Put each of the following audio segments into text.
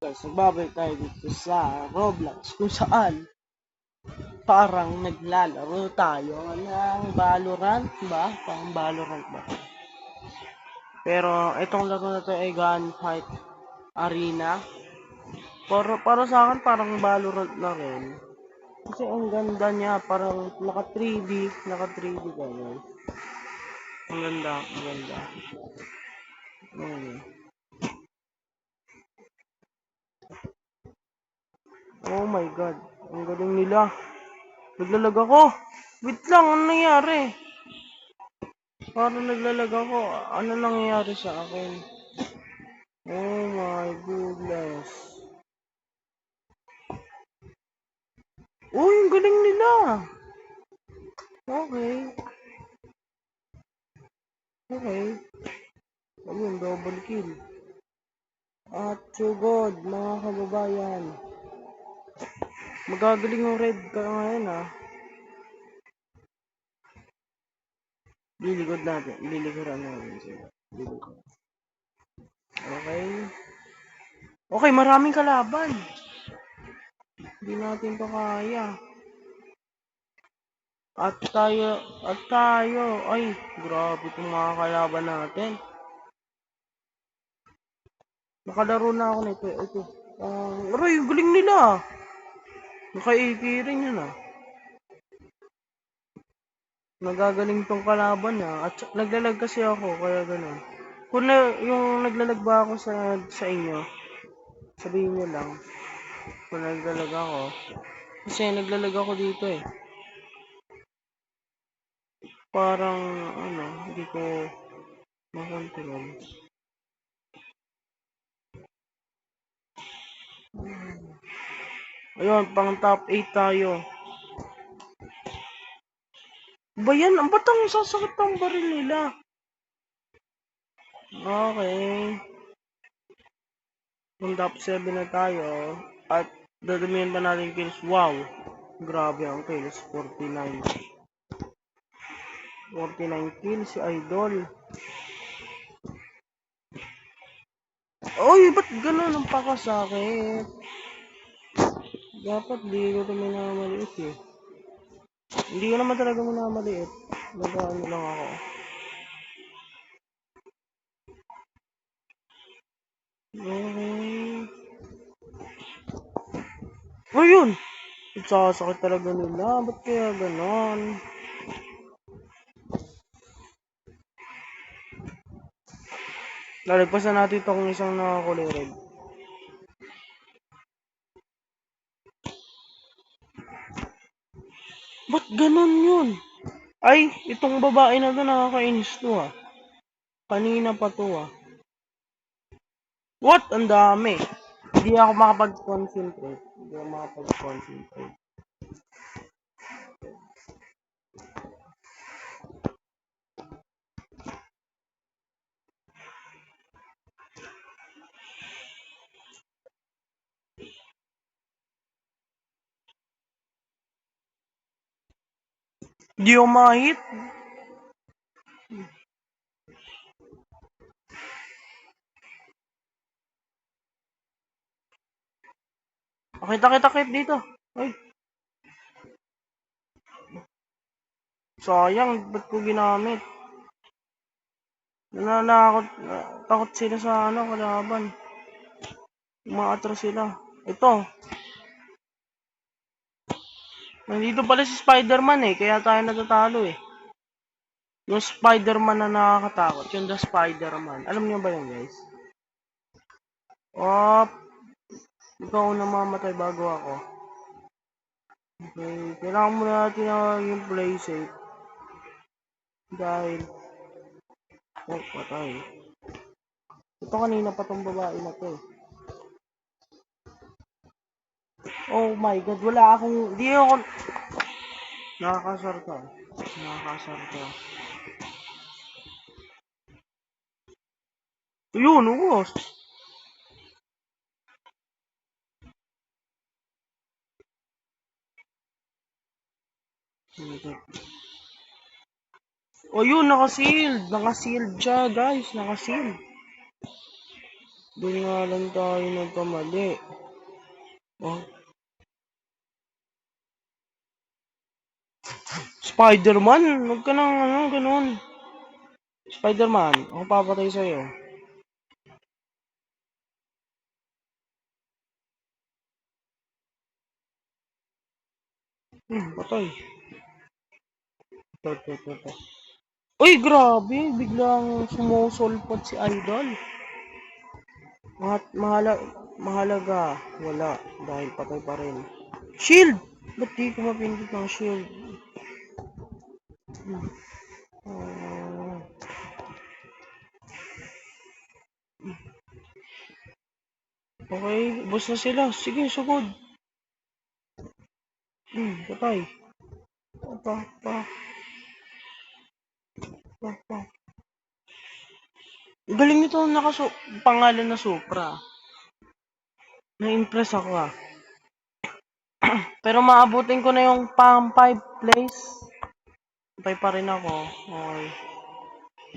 Guys, nagbabalik tayo dito sa Roblox kung saan parang naglalaro tayo ng Valorant ba? Parang Valorant ba? Pero itong laro na to ay Gunfight Arena. Para sa akin parang Valorant na rin. Kasi ang ganda niya, parang naka 3D ka guys. Ang ganda. Oh my god, ang galing nila. Naglalag ako. Wait lang, ano nangyari? Parang naglalag ako. Ano nangyayari sa akin? Oh my goodness. Uy, ang galing nila. Okay. Ayun, double kill. At sugod, mga kababayan. Magagaling yung red ka ngayon ah. Liliguran natin sila. Okay. Okay, maraming kalaban. Hindi natin to kaya. At tayo. Ay, grabe itong mga kalaban natin. Nakalaro na ako nito. Ito. Aray, galing nila. Naka-AK rin yun ah. Nagagaling tong kalaban ah. At naglalag kasi ako, kaya ganun. Kung yung naglalag ba ako sa inyo, sabihin nyo lang. Kung naglalag ako. Kasi naglalag ako dito eh. Parang, hindi ko makontrol. Ayun, pang top 8 tayo. Ba yan? Ba't ang sasakit ng baril nila? Okay. Pang top 7 na tayo. At dadamihan pa natin kills. Wow! Grabe ang kills. 49. 49 kills si Idol. Oy, ba't ganun ang pakasakit? Dapat di ko ito minamaliit eh. Hindi ko naman talaga minamaliit. Nagaan lang ako. Okay. Ayun! Sasakit talaga nila. Ba't kaya ganon? Lalagpasan natin itong isang nakakulay red. Ba't ganon yun? Ay, itong babae na to nakakainis to ah. Kanina pa to ah. What? Ang dami. Hindi ako makapag-concentrate. Hindi ako mahit. Kita dito. Ay. Sayang, ba't ko ginamit? Takot sila sa kalaban. Umaatras sila. Ito. Nandito pala si Spider-Man eh, kaya tayo natatalo eh. Yung Spider-Man na nakakatakot, yung The Spider-Man. Alam niyo ba yun guys? Ikaw na mamatay bago ako. Okay, kailangan muna natin yung play safe. Dahil, patay. Ito kanina pa tong babae na to eh. Oh my god, di ako, nakakasar ka. Yun, uwas. Oh yun, naka-sealed siya guys, naka-sealed. Doon nga lang tayo nagkamali. Oh, Spider-Man? Huwag ka nang ano, ganun. Spider-Man, ako papatay sa'yo. Patay. Ito. Uy, grabe! Biglang sumusulpot si Idol. Mahalaga. Wala. Dahil patay pa rin. Shield! Ba't di ko mapindot ng shield? Ah, okay, ubos na sila. Sige, sugod. Patay. Pa, pa, pa. Galing nito pangalan na Supra. Na-impress ako ah. Pero maabutin ko na yung pang 5 place. 5 pa rin ako. Okay.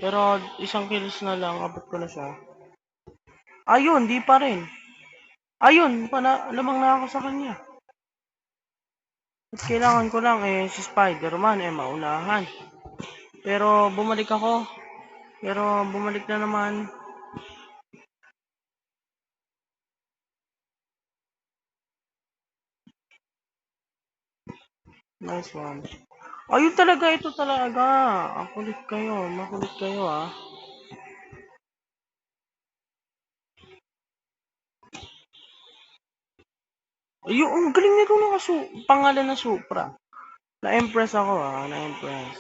Pero isang kills na lang, abot ko na siya. Ayun, di pa rin. Ayun, lamang na ako sa kanya. At kailangan ko lang si Spider-Man maunahan. Pero bumalik ako. Pero bumalik na naman. Nice one. Ayun talaga, ito talaga. Makulit kayo ah. Ayun, ang galing nito pangalan na Supra. Na-impress ako na-impress.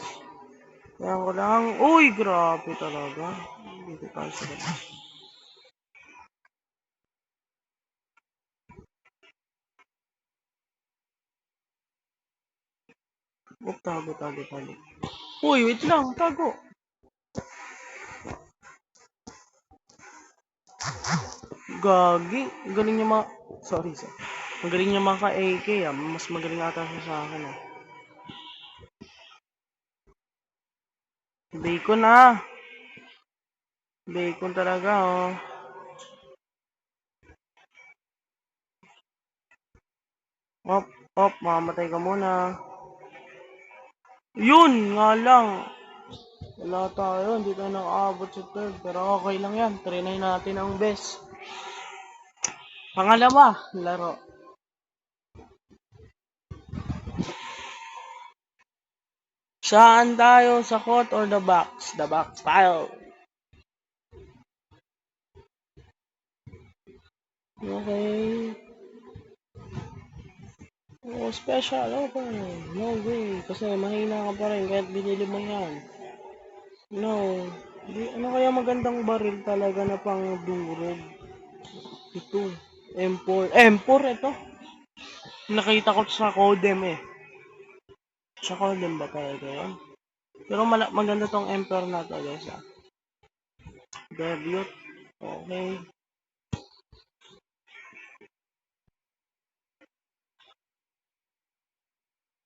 Kaya ko lang, uy, grabe talaga. Dito tayo sa labas. Tago. Uy, wait lang, tago. Gagi, galing niya sorry. Ang galing niya maka-AK mas magaling ata siya sa akin Bacon Bacon talaga Mamatay ka muna. Yun nga lang. Wala tayo, hindi tayo nakaabot sa third. Pero okay lang yan, trinay natin ang best. Pangalawa, laro. Saan tayo? Sa court or the box? The box tayo. Okay. Special. Okay. No way. Kasi mahina ka pa rin kahit binili mo yan. No. Ano kaya magandang baril talaga na pang durog? Ito. M4. M4 ito. Nakita ko sa Codem Sa Codem ba talaga yun? Pero maganda tong M4 na to guys Debut. Okay.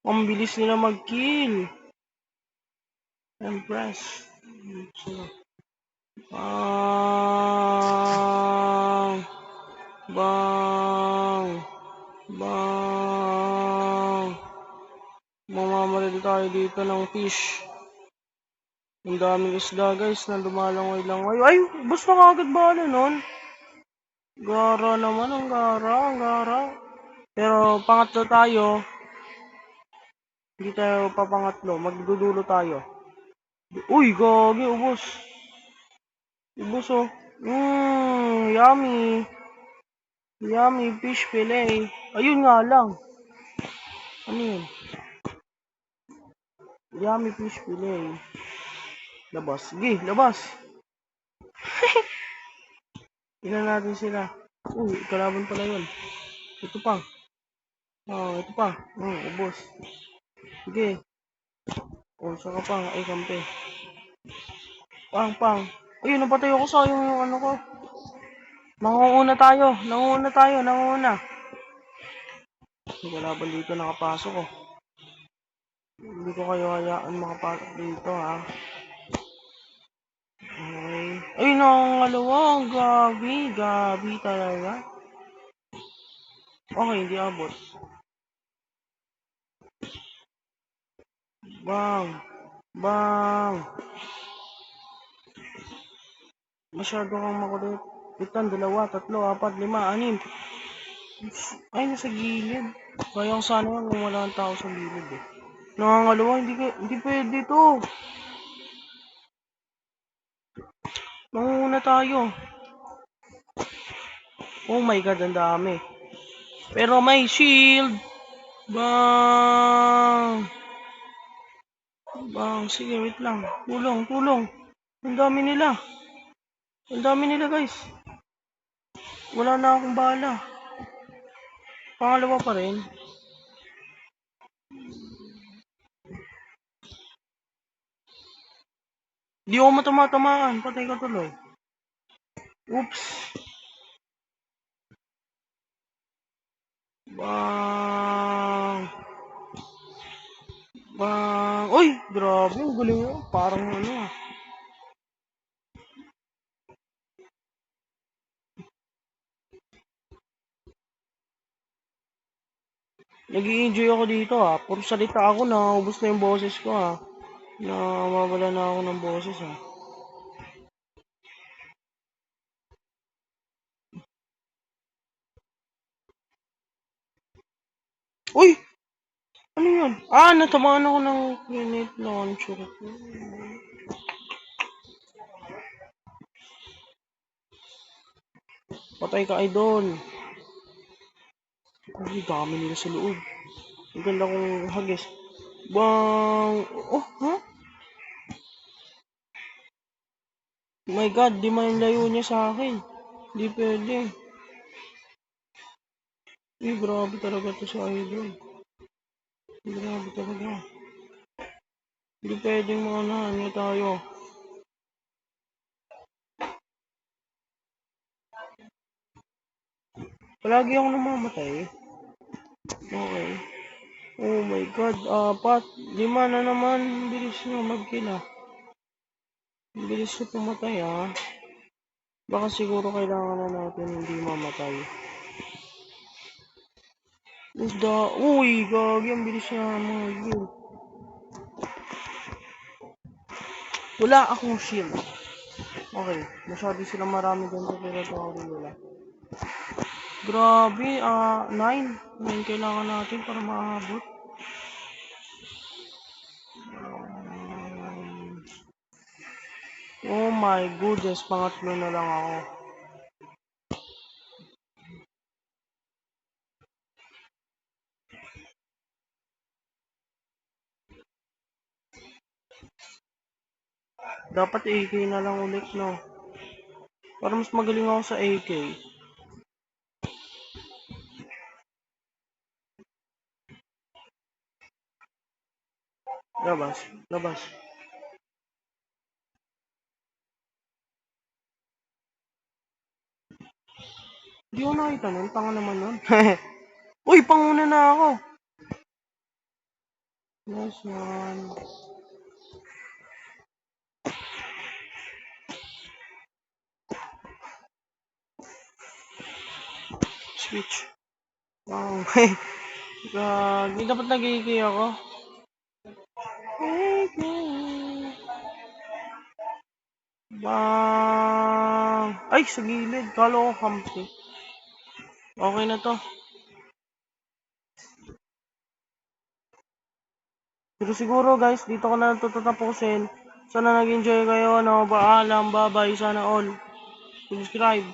Ang bilis nila mag-kill. Impress. Bang. Mamamaril tayo dito ng fish. Ang daming isda guys na lumalangoy lang. Ay, basta kagad bala nun. Gara naman, ang gara. Pero pangatlo tayo. Hindi tayo papangatlo. Magdudulo tayo. Uy, gagi, ubos. Ubos yummy. Yummy fish fillet. Ayun nga lang. Ano yun? Yummy fish fillet. Labas. Sige, labas. Tingnan natin sila. Kalaban pala yun. Ito pa. Ito pa. Ubos. Sige. Saka pa. Ay, kampe. Pang. Ayun, napatay ako sa yung ano ko. Nangunguna tayo. Kalaban dito nakapasok ko. Hindi ko kayo hayaan makapasok dito Okay. Ay, nakangalawa. Gabi. Gabi talaga. Okay, hindi abot. Bang. Bang. Masyado kang makulit. Itan, dalawa, tatlo, apat, lima, anim. Ay, nasa gilid. Kaya ko sana yan kung wala ang tao sa gilid eh. Nakangalawa, hindi pwede to. Manguna tayo. Oh my god, ang dami. Pero may shield. Bang. Bang, sige, wait lang. Tulong, tulong. Ang dami nila. Ang dami nila, guys. Wala na akong bala. Pangalawa pa rin. Di ako matama-tamaan. Patay ka tuloy. Oops. Bang. Bang. Uy, grabe. Ang galing mo. Parang ano ah. Nag-i-enjoy ako dito ah. Puro salita ako na. Ubus na yung boses ko ah. Nawawala na ako ng boses ah. Uy! Ano yun? Ah, natamaan ako ng grenade launcher. Patay ka, idol. Ay, dami nila sa loob. Ang ganda kong hagis. Bang! Oh, ha? Oh my god, di man yung layo niya sa akin. Di pwede. Eh, grabe talaga to sa idol. Grabe talaga. Di pwedeng maunahan niya tayo. Palagi ako namamatay. Okay. Oh my god, apat. Lima na naman. Bilis nyo magkila. Bilis nyo pumatay ah. Baka siguro kailangan na natin hindi mamatay. Usda. Uy, gagi. Ang bilis niya mga yun. Wala akong shield. Okay. Masyado sila marami dyan sa territory nila. Grabe, 9. 9 kailangan natin para maabot. Oh my goodness, pangatlo na lang ako. Dapat AK na lang ulit, no? Para mas magaling ako sa AK. Labas, labas. Hindi ko nakita nun, tanga naman nun. Uy, panguna na ako. Nice one. Switch. Wow. Hindi dapat nag-AK ako. AK. Bang! Ay, sa gilid. Kala ko kampi. Okay na to. Pero siguro guys, dito ko na tatapusin. Sana nag-enjoy kayo. No? Paalam, bye-bye. Sana all. Subscribe.